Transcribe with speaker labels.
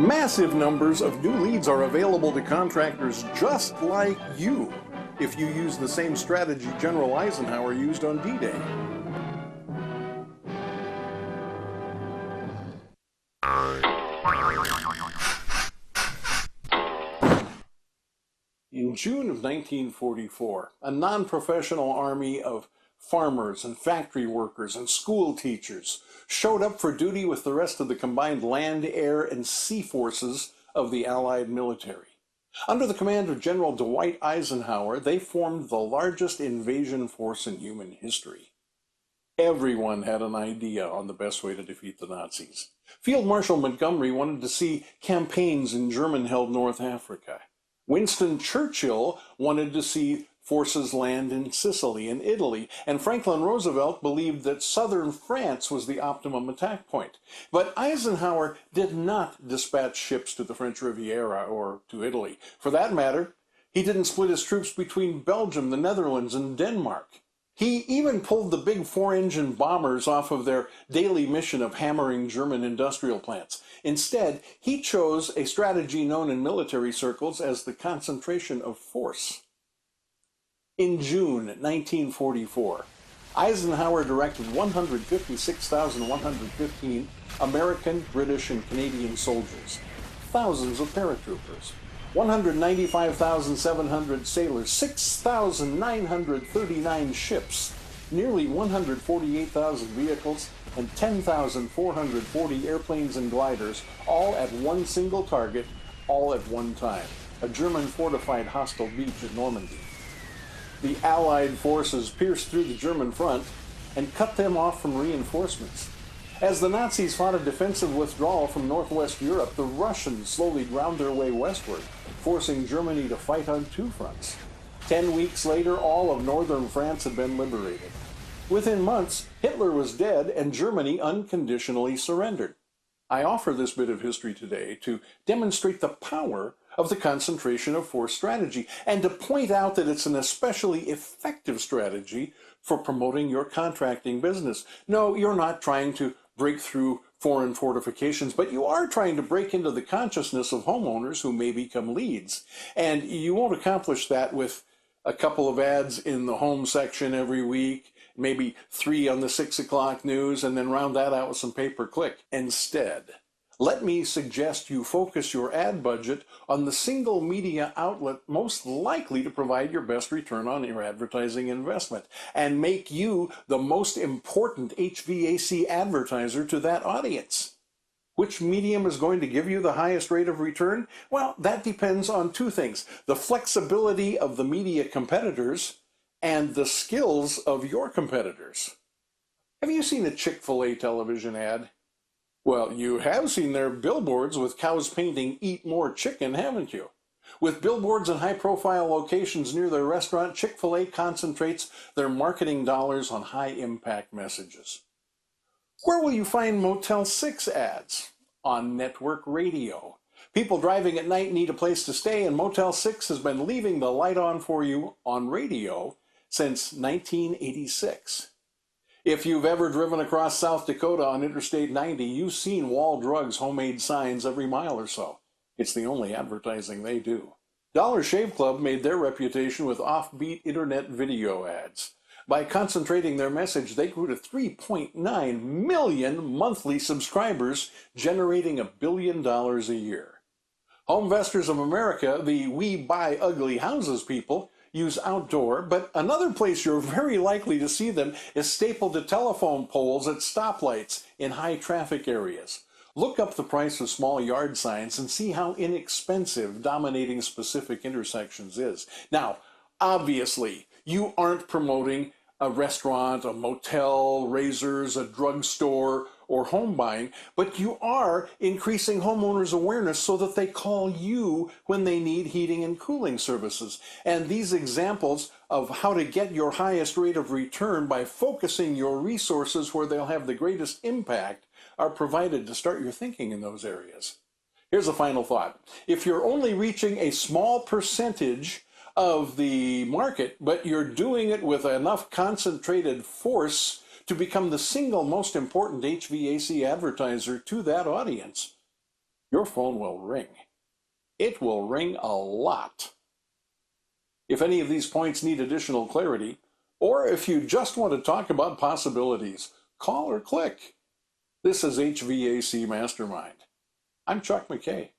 Speaker 1: Massive numbers of new leads are available to contractors just like you if you use the same strategy General Eisenhower used on D-Day. In June of 1944, a non-professional army of farmers and factory workers and school teachers showed up for duty with the rest of the combined land, air, and sea forces of the Allied military. Under the command of General Dwight Eisenhower, they formed the largest invasion force in human history. Everyone had an idea on the best way to defeat the Nazis. Field Marshal Montgomery wanted to see campaigns in German-held North Africa. Winston Churchill wanted to see forces land in Sicily and Italy, and Franklin Roosevelt believed that southern France was the optimum attack point. But Eisenhower did not dispatch ships to the French Riviera or to Italy. For that matter, he didn't split his troops between Belgium, the Netherlands, and Denmark. He even pulled the big four-engine bombers off of their daily mission of hammering German industrial plants. Instead, he chose a strategy known in military circles as the concentration of force. In June 1944, Eisenhower directed 156,115 American, British, and Canadian soldiers, thousands of paratroopers, 195,700 sailors, 6,939 ships, nearly 148,000 vehicles, and 10,440 airplanes and gliders, all at one single target, all at one time, a German fortified hostile beach at Normandy. The Allied forces pierced through the German front and cut them off from reinforcements. As the Nazis fought a defensive withdrawal from northwest Europe, the Russians slowly ground their way westward, forcing Germany to fight on two fronts. 10 weeks later, all of northern France had been liberated. Within months, Hitler was dead and Germany unconditionally surrendered. I offer this bit of history today to demonstrate the power of the concentration of force strategy and to point out that it's an especially effective strategy for promoting your contracting business. No, you're not trying to break through foreign fortifications, but you are trying to break into the consciousness of homeowners who may become leads. And you won't accomplish that with a couple of ads in the home section every week, maybe 3 on the 6 o'clock news, and then round that out with some pay-per-click. Instead, let me suggest you focus your ad budget on the single media outlet most likely to provide your best return on your advertising investment and make you the most important HVAC advertiser to that audience. Which medium is going to give you the highest rate of return? Well, that depends on two things: the flexibility of the media competitors and the skills of your competitors. Have you seen a Chick-Fil-A television ad? Well, you have seen their billboards with cows painting "Eat More Chicken," haven't you? With billboards in high-profile locations near their restaurant, Chick-fil-A concentrates their marketing dollars on high-impact messages. Where will you find Motel 6 ads? On network radio. People driving at night need a place to stay, and Motel 6 has been leaving the light on for you on radio since 1986. If you've ever driven across South Dakota on Interstate 90, you've seen Wall Drugs homemade signs every mile or so. It's the only advertising they do. Dollar Shave Club made their reputation with offbeat internet video ads. By concentrating their message, they grew to 3.9 million monthly subscribers, generating $1 billion a year. Homevestors of America, the "we buy ugly houses" people, use outdoor, but another place you're very likely to see them is stapled to telephone poles at stoplights in high traffic areas. Look up the price of small yard signs and see how inexpensive dominating specific intersections is. Now, obviously, you aren't promoting a restaurant, a motel, razors, a drugstore, or home buying, but you are increasing homeowners' awareness so that they call you when they need heating and cooling services. And these examples of how to get your highest rate of return by focusing your resources where they'll have the greatest impact are provided to start your thinking in those areas. Here's a final thought. If you're only reaching a small percentage of the market, but you're doing it with enough concentrated force to become the single most important HVAC advertiser to that audience, your phone will ring. It will ring a lot. If any of these points need additional clarity, or if you just want to talk about possibilities, call or click. This is HVAC Mastermind. I'm Chuck McKay.